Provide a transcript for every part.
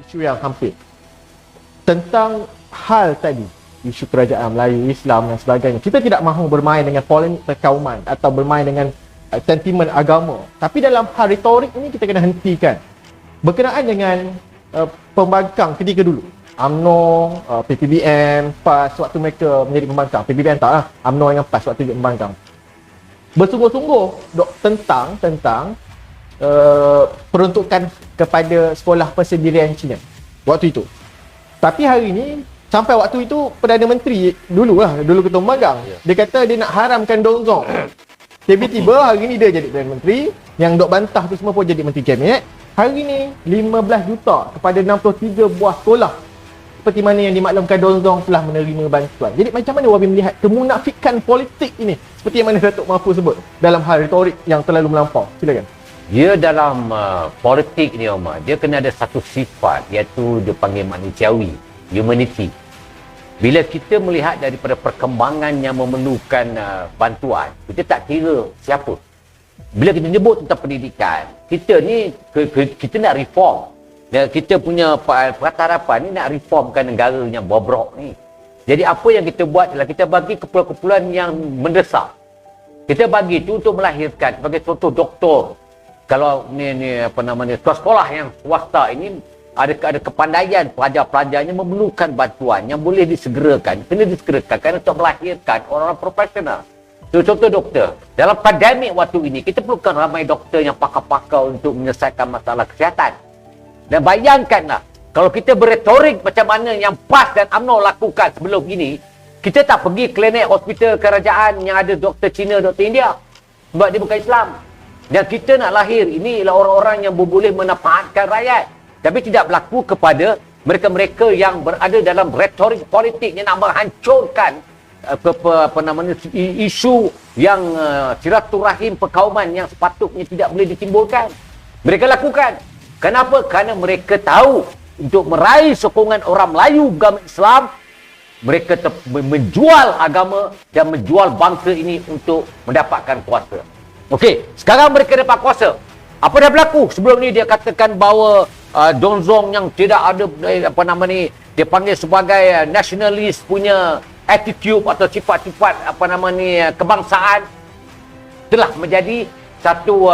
isu yang hampir tentang hal tadi, isu kerajaan Melayu, Islam dan sebagainya. Kita tidak mahu bermain dengan polemik perkauman atau bermain dengan sentimen agama. Tapi dalam hal retorik ini kita kena hentikan. Berkenaan dengan pembangkang ketika dulu, UMNO, PPBM, PAS waktu mereka menjadi pembangkang. PPBM tak lah, UMNO dengan PAS waktu jadi pembangkang. Bersungguh-sungguh tentang peruntukan kepada sekolah persendirian Cina waktu itu. Tapi hari ini, sampai waktu itu Perdana Menteri dulu ketua pembangkang, dia kata dia nak haramkan Dongzong. Tiba-tiba hari ni dia jadi Perdana Menteri, yang dok bantah tu semua pun jadi Menteri Kabinet. Hari ni 15 juta kepada 63 buah sekolah seperti mana yang dimaklumkan Dongzong telah menerima bantuan. Jadi macam mana Wabi melihat kemunafikan politik ini seperti yang mana Datuk Mahfuz sebut dalam hal retorik yang terlalu melampau? Silakan. Dia dalam politik ni Omar, dia kena ada satu sifat, iaitu dia panggil manusiawi, humanity. Bila kita melihat daripada perkembangan yang memerlukan bantuan, kita tak kira siapa. Bila kita nyebut tentang pendidikan, kita ni kita nak reform. Dan kita punya Pakatan Harapan ni nak reformkan negara yang bobrok ni. Jadi apa yang kita buat adalah kita bagi kumpulan-kumpulan yang mendesak. Kita bagi tu untuk melahirkan, sebagai contoh doktor. Kalau ni apa namanya, sekolah yang swasta ini ada kepandaian pelajar-pelajarnya memerlukan bantuan yang boleh disegerakan, kena disegerakan untuk melahirkan orang-orang profesional. Contoh doktor. Dalam pandemik waktu ini, kita perlukan ramai doktor yang pakar-pakar untuk menyelesaikan masalah kesihatan. Dan bayangkanlah, kalau kita berretorik macam mana yang PAS dan UMNO lakukan sebelum ini, kita tak pergi klinik hospital kerajaan yang ada doktor Cina, doktor India. Sebab dia bukan Islam. Dan kita nak lahir, ini ialah orang-orang yang boleh memanfaatkan rakyat. Tapi tidak berlaku kepada mereka-mereka yang berada dalam retorik politik yang nak menghancurkan isu yang silaturahim perkauman yang sepatutnya tidak boleh ditimbulkan. Mereka lakukan. Kenapa? Kerana mereka tahu untuk meraih sokongan orang Melayu agama Islam, mereka menjual agama dan menjual bangsa ini untuk mendapatkan kuasa. Okey, sekarang mereka dapat kuasa. Apa dah berlaku? Sebelum ni dia katakan bahawa Dongzong yang tidak ada dia panggil sebagai nasionalis punya attitude atau sifat-sifat kebangsaan telah menjadi satu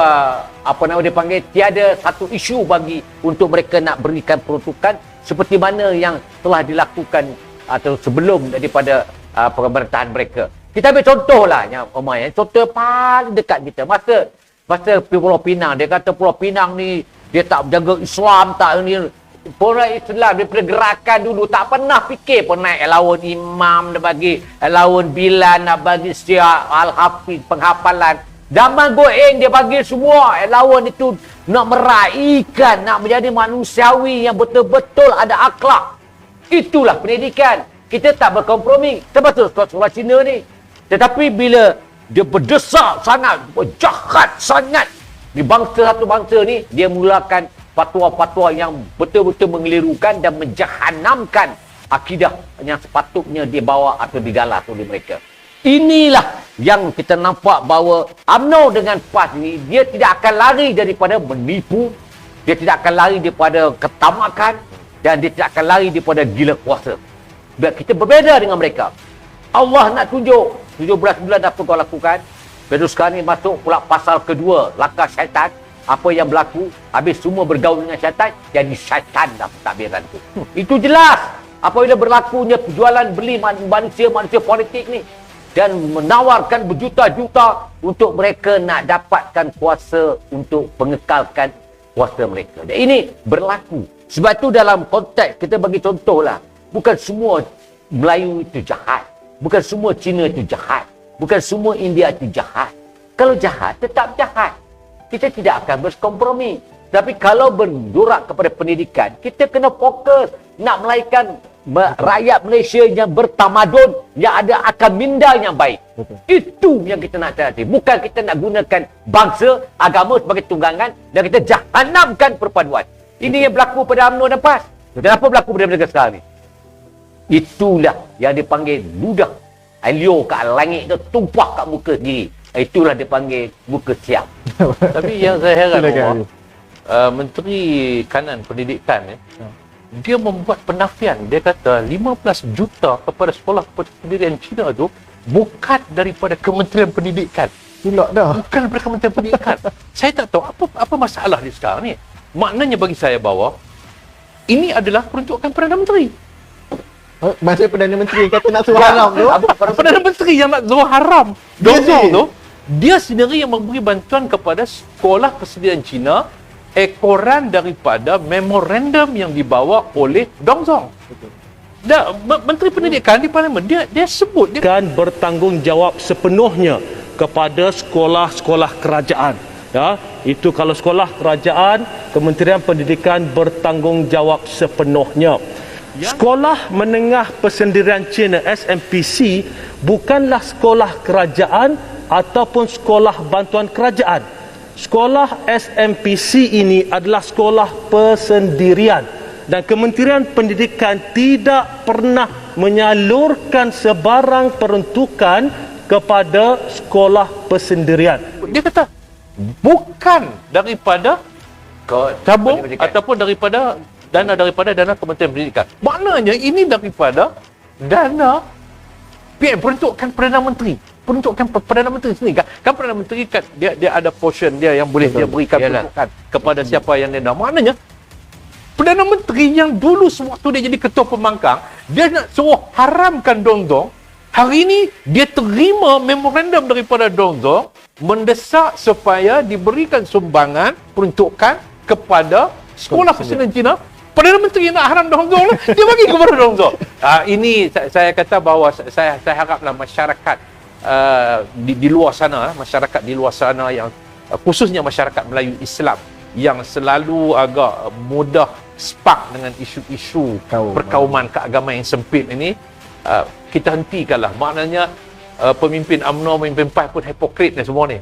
dia panggil tiada satu isu bagi untuk mereka nak berikan peruntukan seperti mana yang telah dilakukan atau sebelum daripada pemerintahan mereka. Kita ambil contohlah Omar, contoh paling dekat kita masa Pulau Pinang. Dia kata Pulau Pinang ni dia tak jaga Islam, tak ni Pulau Islam daripada gerakan dulu tak pernah fikir pun naik allowance imam, nak bagi allowance bilan, nak bagi syiar al-hafiz penghafalan. Zaman Goeng dia bagi semua allowance itu nak meraihkan, nak menjadi manusiawi yang betul-betul ada akhlak. Itulah pendidikan. Kita tak berkompromi. Termasuk sekolah Cina ni. Tetapi bila dia berdesak sangat, jahat sangat di satu bangsa ni, dia mulakan fatwa-fatwa yang betul-betul mengelirukan dan menjahanamkan akidah yang sepatutnya dibawa atau digalas oleh mereka. Inilah yang kita nampak bahawa UMNO dengan PAS ni, dia tidak akan lari daripada menipu, dia tidak akan lari daripada ketamakan, dan dia tidak akan lari daripada gila kuasa. Sebab kita berbeza dengan mereka. Allah nak tunjuk 17 bulan apa kau lakukan. Lepas sekarang ni masuk pula pasal kedua, langkah syaitan. Apa yang berlaku, habis semua bergaul dengan syaitan, jadi syaitan dah pentadbiran tu. Itu jelas. Apabila berlakunya jualan beli manusia politik ni, dan menawarkan berjuta-juta untuk mereka nak dapatkan kuasa untuk pengekalkan kuasa mereka. Dan ini berlaku. Sebab tu dalam konteks, kita bagi contohlah, bukan semua Melayu itu jahat. Bukan semua Cina itu jahat. Bukan semua India itu jahat. Kalau jahat, tetap jahat. Kita tidak akan berkompromi. Tapi kalau berdorak kepada pendidikan, kita kena fokus nak melahirkan rakyat Malaysia yang bertamadun, yang ada akal minda yang baik. Betul. Itu yang kita nak cari. Bukan kita nak gunakan bangsa, agama sebagai tunggangan dan kita jahanamkan perpaduan. Ini yang berlaku pada UMNO dan PAS. Dan apa berlaku pada mereka sekarang ni? Itulah yang dipanggil ludah. Elio kat langit tu tumpah kat muka sendiri. Itulah dipanggil muka siap. Tapi yang saya heran Menteri Kanan Pendidikan dia membuat penafian. Dia kata 15 juta kepada sekolah pendirian Cina tu bukan daripada Kementerian Pendidikan. Silap dah. Bukan daripada Kementerian Pendidikan. Saya tak tahu apa masalah dia sekarang ni. Maknanya bagi saya bahawa ini adalah peruntukan Perdana Menteri. Maksudnya Perdana Menteri yang kata nak suruh haram tu. Perdana Menteri yang nak suruh haram Dongzong tu, dia sendiri yang memberi bantuan kepada sekolah persediaan Cina ekoran daripada memorandum yang dibawa oleh Dongzong. Menteri Pendidikan di Parlimen dia sebut dia akan bertanggungjawab sepenuhnya kepada sekolah-sekolah kerajaan. Ya, itu kalau sekolah kerajaan, Kementerian Pendidikan bertanggungjawab sepenuhnya. Sekolah Menengah Persendirian Cina SMPC bukanlah sekolah kerajaan ataupun sekolah bantuan kerajaan. Sekolah SMPC ini adalah sekolah persendirian dan Kementerian Pendidikan tidak pernah menyalurkan sebarang peruntukan kepada sekolah persendirian. Dia kata bukan daripada tabung ataupun daripada dana Kementerian Pendidikan. Maknanya ini daripada dana PM, peruntukan Perdana Menteri. Peruntukan Perdana Menteri sendiri kan Perdana Menteri kan dia ada portion dia yang boleh dia berikan peruntukan kepada siapa yang dia nak. Maknanya Perdana Menteri yang dulu sewaktu dia jadi ketua pembangkang, dia nak suruh haramkan Dongzong. Hari ini dia terima memorandum daripada Dongzong mendesak supaya diberikan sumbangan peruntukan kepada sekolah persediaan Cina. Perdana Menteri nak haram Dongzong lah, dia bagi kepada Dongzong. Ini saya kata bahawa saya haraplah masyarakat di luar sana, masyarakat di luar sana yang khususnya masyarakat Melayu Islam yang selalu agak mudah spark dengan isu-isu perkauman keagamaan yang sempit ini, kita hentikanlah. Maknanya pemimpin UMNO, pemimpin PAS pun hipokrit ni semua ni.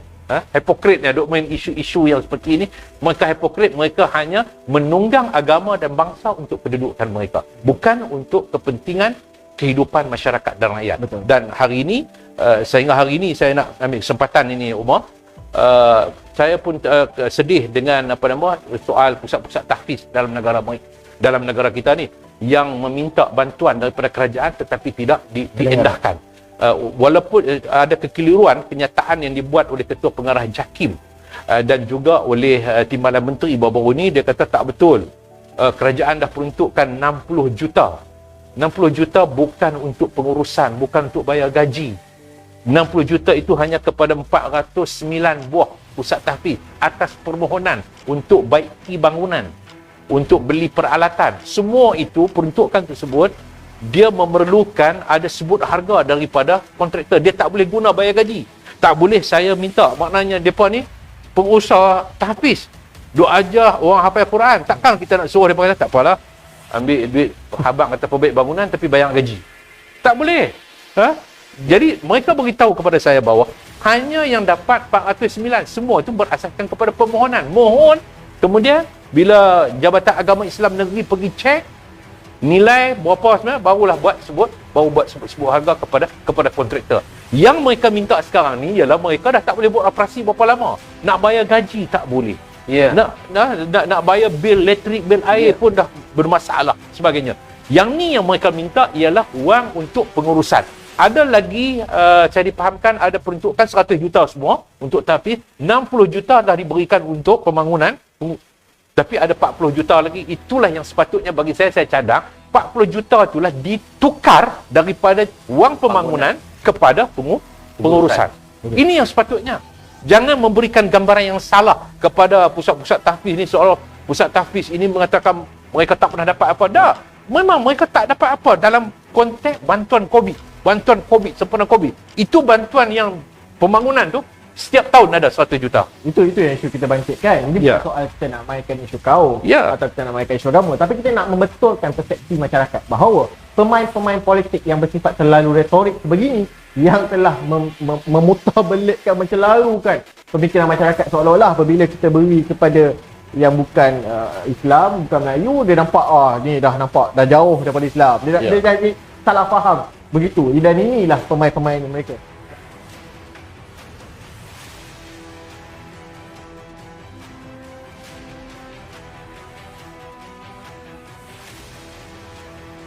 Hipokrit ni duk main isu-isu yang seperti ini. Mereka hipokrit, mereka hanya menunggang agama dan bangsa untuk kedudukan mereka, bukan untuk kepentingan kehidupan masyarakat dan rakyat. Betul. Dan hari ini sehingga hari ini saya nak ambil kesempatan ini Umar, saya pun sedih dengan soal pusat-pusat tahfiz dalam negara kita ni yang meminta bantuan daripada kerajaan tetapi tidak diendahkan. Walaupun ada kekeliruan kenyataan yang dibuat oleh Ketua Pengarah JAKIM dan juga oleh Timbalan Menteri baru-baru ini, dia kata tak betul. Kerajaan dah peruntukkan 60 juta. 60 juta bukan untuk pengurusan, bukan untuk bayar gaji. 60 juta itu hanya kepada 409 buah pusat tahfiz atas permohonan untuk baiki bangunan, untuk beli peralatan. Semua itu peruntukan tersebut dia memerlukan ada sebut harga daripada kontraktor. Dia tak boleh guna bayar gaji. Tak boleh saya minta. Maknanya mereka ni pengusaha tahfiz, duk ajar orang hafal Quran. Takkan kita nak suruh mereka kata tak apalah, ambil duit habang kata perbaik bangunan tapi bayar gaji. Tak boleh. Jadi mereka beritahu kepada saya bahawa hanya yang dapat 409, semua itu berasaskan kepada permohonan. Mohon, kemudian bila Jabatan Agama Islam Negeri pergi cek nilai berapa sebenarnya, barulah buat sebut harga kepada kontraktor. Yang mereka minta sekarang ni ialah mereka dah tak boleh buat operasi berapa lama. Nak bayar gaji tak boleh. Nak bayar bil elektrik, bil air pun dah bermasalah sebagainya. Yang ni yang mereka minta ialah wang untuk pengurusan. Ada lagi saya dipahamkan ada peruntukan 100 juta semua untuk tahfiz, 60 juta dah diberikan untuk pembangunan. Tapi ada 40 juta lagi. Itulah yang sepatutnya bagi saya cadang. 40 juta itulah ditukar daripada wang pembangunan kepada pengurusan. Ini yang sepatutnya. Jangan memberikan gambaran yang salah kepada pusat-pusat tahfiz ini, seolah pusat tahfiz ini mengatakan mereka tak pernah dapat apa. Tak. Memang mereka tak dapat apa dalam konteks bantuan COVID. Bantuan COVID, sempena COVID. Itu bantuan yang pembangunan tu setiap tahun ada 100 juta. Itu yang isu kita bangkitkan. Ini bukan soal kita nak mainkan isu kaum atau kita nak mainkan isu agama, tapi kita nak membetulkan persepsi masyarakat bahawa pemain-pemain politik yang bersifat terlalu retorik sebegini yang telah memutarbelikkan, mencelarukan pemikiran masyarakat seolah-olah apabila kita beri kepada yang bukan Islam, bukan Melayu, dia nampak ni dah nampak dah jauh daripada Islam. Dia jadi salah faham begitu. Dan inilah pemain-pemain mereka.